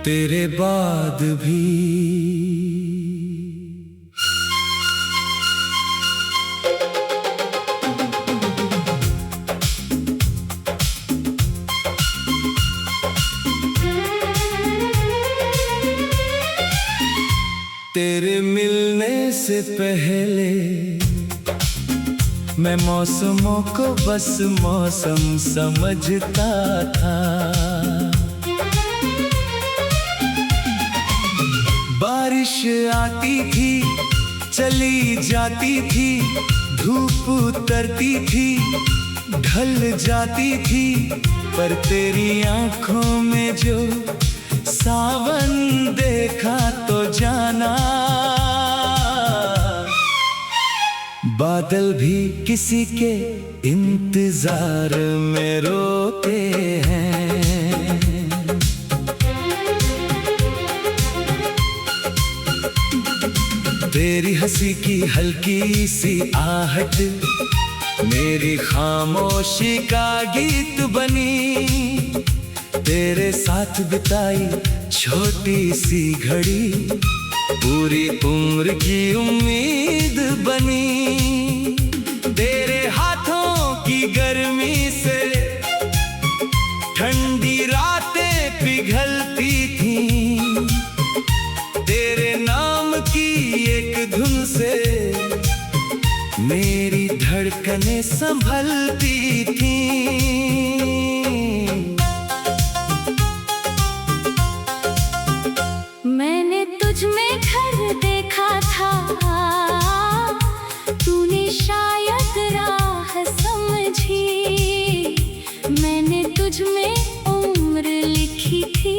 तेरे बाद भी। तेरे मिलने से पहले मैं मौसमों को बस मौसम समझता था। बारिश आती थी, चली जाती थी, धूप उतरती थी, ढल जाती थी, पर तेरी आंखों में जो सावन देखा तो जाना, बादल भी किसी के इंतजार में रोते हैं। तेरी हंसी की हल्की सी आहट मेरी खामोशी का गीत बनी। तेरे साथ बिताई छोटी सी घड़ी पूरी उम्र की उम्मीद बनी। तेरे हाथों की गर्मी से ठंडी रातें पिघलती थीं। तेरे नाम की एक धुन से मेरी धड़कनें संभलती थीं। मैंने तुझ में घर देखा था, तूने शायद राह समझी। मैंने तुझ में उम्र लिखी थी,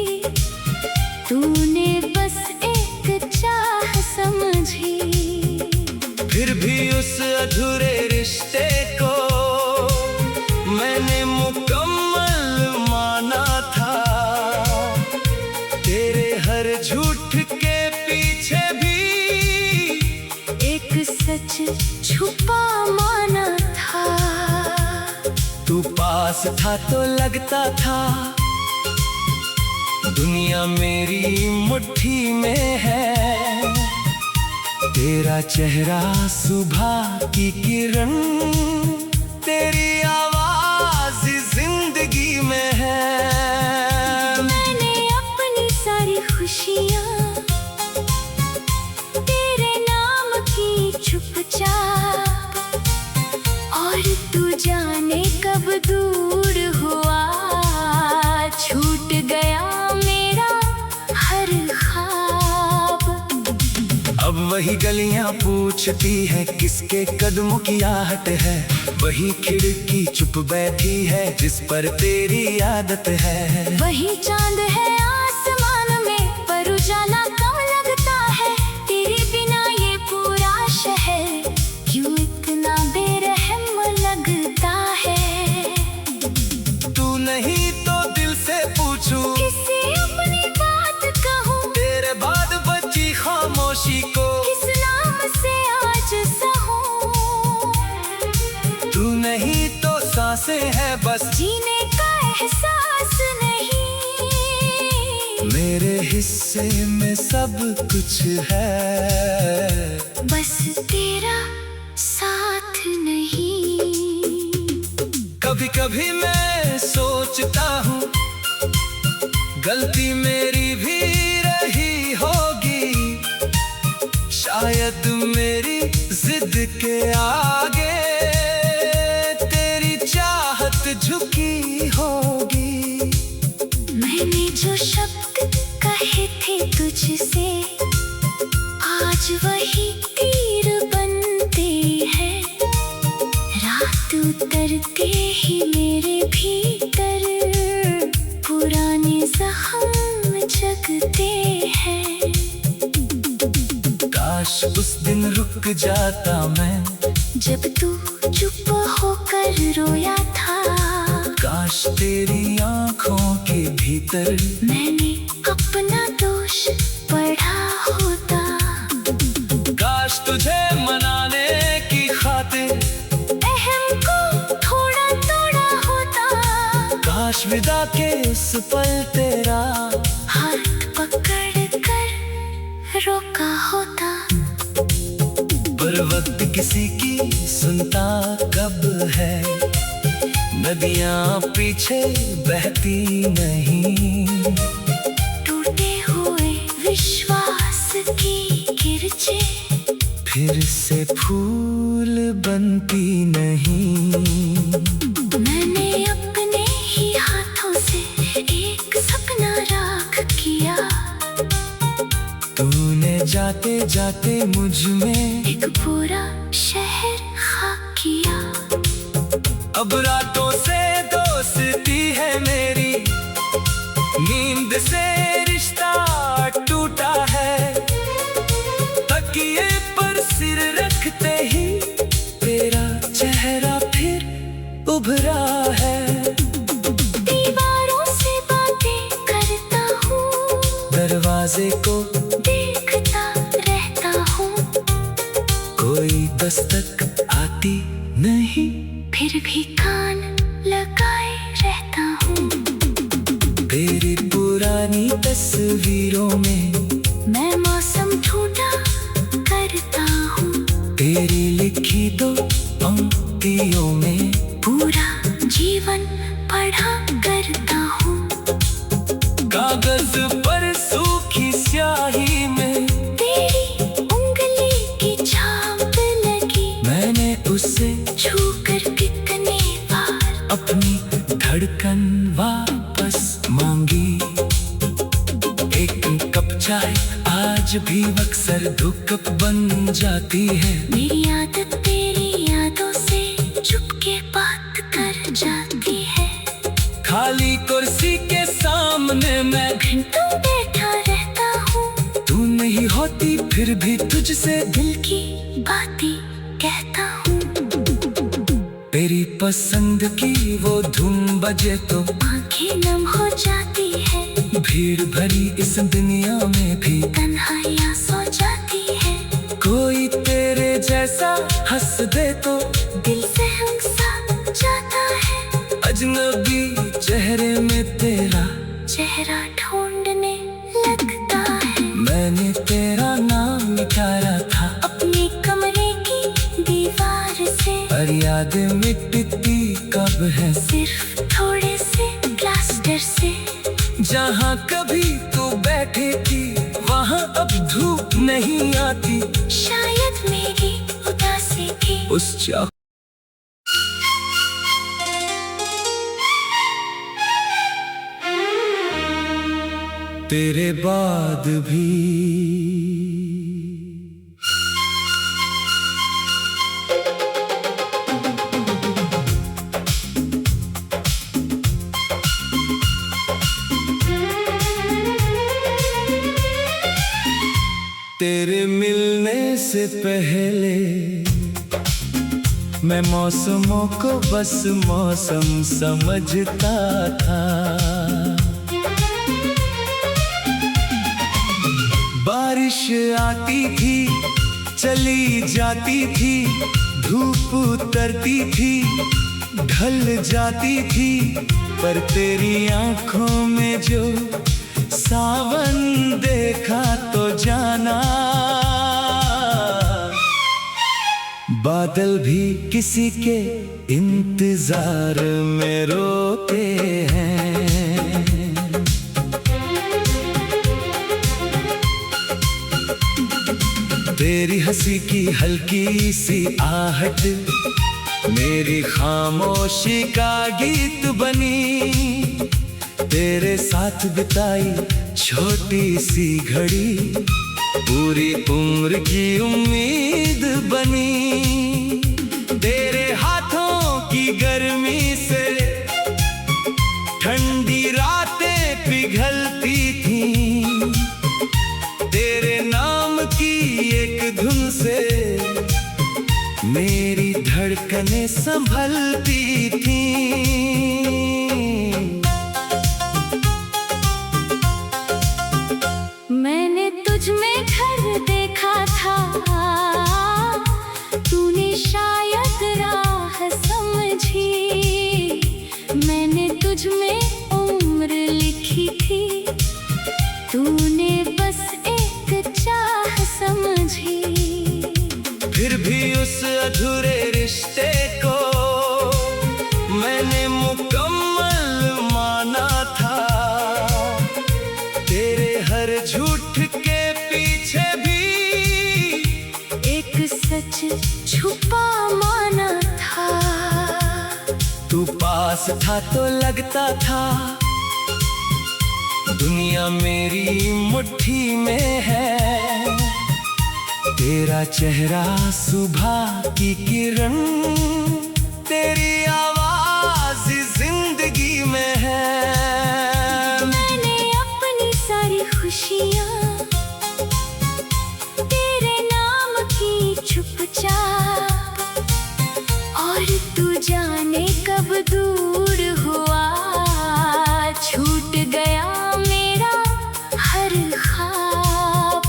तूने बस एक चाह समझी। फिर भी उस अधूरे रिश्ते को मैंने मुकम्मल माना था। तेरे हर झूठ के पीछे भी एक सच छुपा माना था। तू पास था तो लगता था दुनिया मेरी मुट्ठी में है। तेरा चेहरा सुबह की किरण, तेरी आवाज जिंदगी में है। मैंने अपनी सारी खुशियाँ तेरे नाम की चुपचाप, और तू जाने कब दूर हुआ, छूट गया मेरा हर ख्वाब। अब वही गलियां पूछती है किसके कदमों की आहट है। वही खिड़की चुप बैठी है जिस पर तेरी आदत है। वही चांद है आसमान में पर उजाला कम लगता है। तेरे बिना ये पूरा शहर क्यों इतना बेरहम लगता है। तू नहीं तो दिल से पूछूं, किसी अपनी बात कहूँ, तेरे बाद बची खामोशी को किस नाम से आज सहूँ। तू नहीं तो सांसें है बस, जीने का एहसास नहीं। मेरे हिस्से में सब कुछ है, बस तेरा साथ नहीं। कभी कभी मैं सोचता हूँ गलती मेरी भी रही होगी। शायद मेरी जिद के आगे तेरी चाहत झुकी होगी। मैंने जो शब्द कहे थे तुझसे आज वही तीर बनते हैं। रात उतरते ही मेरे भीतर पुराने जख्म जगते हैं। काश उस दिन रुक जाता मैं जब तू चुप होकर रोया था। काश तेरी आंखों के भीतर मैंने अपना दोष पढ़ा होता। काश तुझे मनाने की खातिर अहम को थोड़ा तोड़ा होता। काश विदा के उस पल तेरा हाथ किसी की सुनता कब है। नदियां पीछे बहती नहीं, टूटे हुए विश्वास की किरचें फिर से फूल बनती नहीं। मैंने अपने ही हाथों से एक सपना राख किया, तूने जाते जाते मुझ में एक पूरा शहर खाक किया। अब रातों से दोस्ती है मेरी, नींद से रिश्ता टूटा है। तकिए पर सिर रखते ही तेरा चेहरा फिर उभरा है। दीवारों से बातें करता हूँ, दरवाजे को देखता रहता हूँ, कोई दस्तक आती नहीं, फिर भी कान लगाए रहता हूँ। तेरी पुरानी तस्वीरों में मैं मौसम ढूंढा करता हूँ, तेरी लिखी दो पंक्तियों में पूरा जीवन पढ़ा करता हूँ। कागज पर सूखी स्याही में तेरी उंगली की छाप लगी, मैंने उससे छूकर कितने बार अपनी धड़कन वापस मांगी। एक कप चाय आज भी अक्सर 2 कप बन जाती है। मेरी आदत तेरी यादों से चुपके बात कर जाती है। खाली कुर्सी के सामने मैं घंटों बैठा रहता हूँ, तू नहीं होती फिर भी तुझसे दिल की बातें कहता हूँ। तेरी पसंद की वो धुन बजे तो आंखें नम हो जाती है, भीड़ भरी इस दुनिया में भी तन्हाइयाँ सो जाती है। कोई तेरे जैसा हंस दे तो दिल से हंसा जाता है, अजनबी चेहरे में तेरा चेहरा ढूंढने लगता है। मैंने तेरा नाम निकाला था अपने कमरे की दीवार से, पर यादें मिटती कब है। सिर्फ थोड़े से प्लास्टर से। जहाँ कभी तू बैठी थी वहाँ अब धूप नहीं आती, शायद मेरी उदासी थी उस चाह तेरे बाद भी तेरे मिलने से पहले मैं मौसमों को बस मौसम समझता था। बारिश आती थी चली जाती थी, धूप उतरती थी ढल जाती थी, पर तेरी आंखों में जो सावन देखा तो जाना, बादल भी किसी के इंतजार में रोते हैं। तेरी हंसी की हल्की सी आहट मेरी खामोशी का गीत बनी। तेरे साथ बिताई छोटी सी घड़ी पूरी उम्र की उम्मीद बनी। तेरे हाथों की गर्मी से ठंडी रातें पिघलती थीं, तेरे नाम की एक धुन से मेरी धड़कनें संभलती थीं। मैंने तुझ में घर देखा था, तूने शायद राह समझी। मैंने तुझ में उम्र लिखी थी, तूने बस एक चाह समझी। फिर भी उस पास था तो लगता था दुनिया मेरी मुट्ठी में है। तेरा चेहरा सुबह की किरण, तेरी आवाज जिंदगी में है। मैंने अपनी सारी खुशियाँ तेरे नाम की चुपचाप, और तू जाने कब दूर हुआ, छूट गया मेरा हर ख्वाब।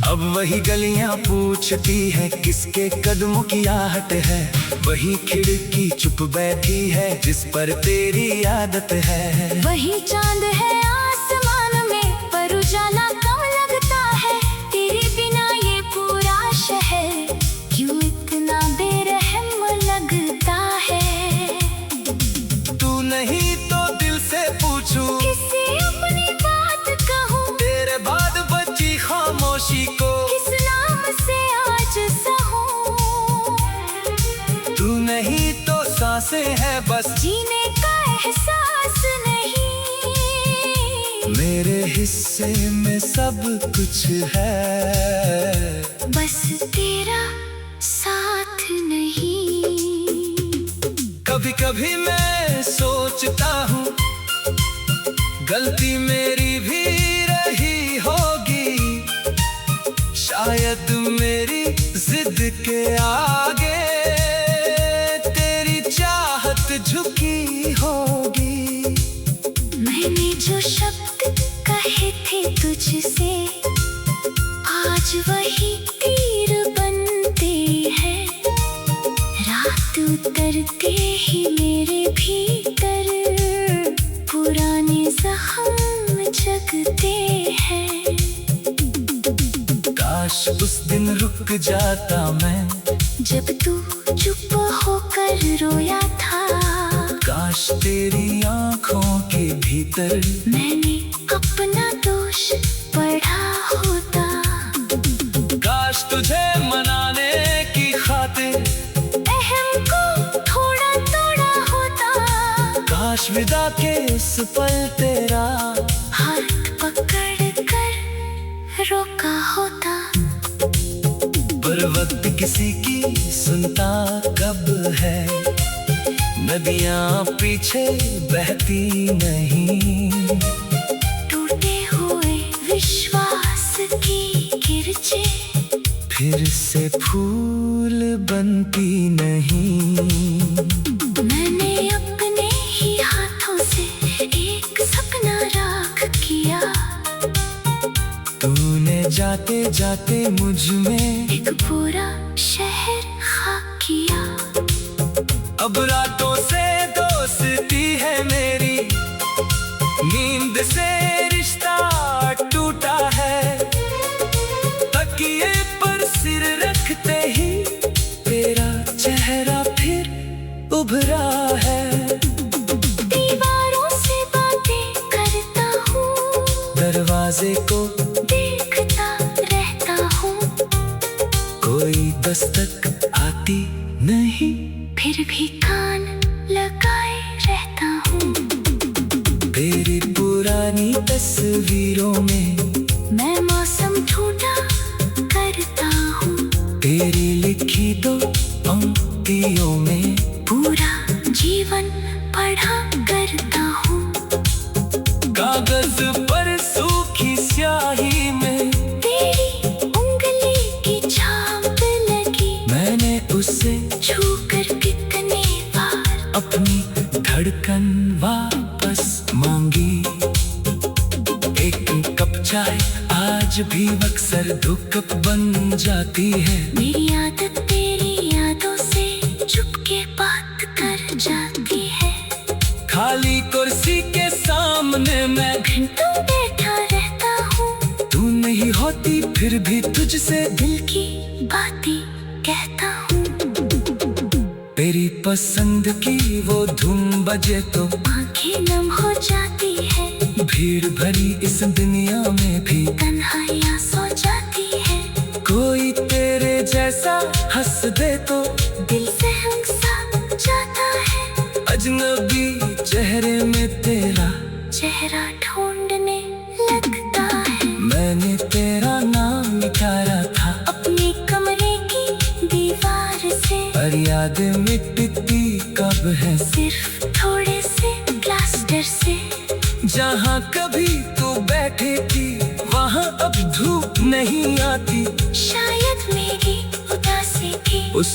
अब वही गलियां पूछती है किसके कदमों की आहट है, वही खिड़की चुप बैठी है जिस पर तेरी आदत है। वही चांद है आसमान में पर उजाला कम लगता है, तेरे बिना ये पूरा शहर क्यों इतना बेरहम लगता है। तू नहीं तो दिल से पूछूं, किसी अपनी बात कहूँ, तेरे बाद बची खामोशी को किस नाम से आज सहूँ। तू नहीं तो सांसें है बस, जीने का एहसास नहीं, मेरे हिस्से में सब कुछ है, बस तेरा साथ नहीं। कभी कभी मैं सोचता हूँ गलती मेरी भी रही होगी, शायद मेरी जिद के आगे तेरी चाहत झुकी होगी। मैंने जो शब्द कहे थे तुझसे आज वही तीर बनते हैं, रात उतरते ही मेरे भीतर पुराने जख्म जगते हैं। काश उस दिन रुक जाता मैं जब तू चुप होकर रोया था, काश तेरी आंखों के भीतर मैंने अपना दोष पढ़ा होता। काश तुझे मनाने की खातिर अहम को थोड़ा तोड़ा होता, काश विदा के इस पल तेरा हाथ पकड़ कर रोका होता। पर वक्त किसी की सुनता कब है, नदियां पीछे बहती नहीं, टूटे हुए विश्वास की किरचे फिर से फूल बनती नहीं। मैंने अपने ही हाथों से एक सपना राख किया, तूने जाते जाते मुझ में एक पूरा शहर खाक किया। अब रातों से दोस्ती है मेरी, नींद से रिश्ता टूटा है, तकिए पर सिर रखते ही तेरा चेहरा फिर उभरा है। दीवारों से बातें करता हूँ, दरवाजे को देखता रहता हूँ, कोई दस्तक आती नहीं, फिर भी कान लगाए रहता हूँ। तेरी पुरानी तस्वीरों में मैं मौसम ढूंढा करता हूँ, तेरी लिखी दो पंक्तियों में पूरा जीवन पढ़ा करता हूँ। कागज पर सूखी स्याही में तेरी उंगली की छाप लगी, मैंने उससे छू कर कितने बार अपनी धड़कन वापस मांगी। एक कप चाय आज भी अक्सर दो कप बन जाती है, मेरी आदत तेरी यादों से चुपके बात कर जाती है। खाली कुर्सी के सामने मैं घंटों बैठा रहता हूँ, तू नहीं होती फिर भी तुझसे दिल की बातें कहता हूँ। तेरी पसंद की वो धुन बजे तो आंखें नम हो जाती है, भीड़ भरी इस दुनिया में भी तन्हाइयाँ सो जाती है। कोई तेरे जैसा हंस दे तो दिल से हंसा जाता है, अजनबी चेहरा ढूंढने लगता है। मैंने तेरा नाम निकाला था अपने कमरे की दीवार से, पर याद मिटती कब है सिर्फ थोड़े से प्लास्टर से। जहाँ कभी तू बैठी थी वहाँ अब धूप नहीं आती, शायद मेरी उदासी थी उस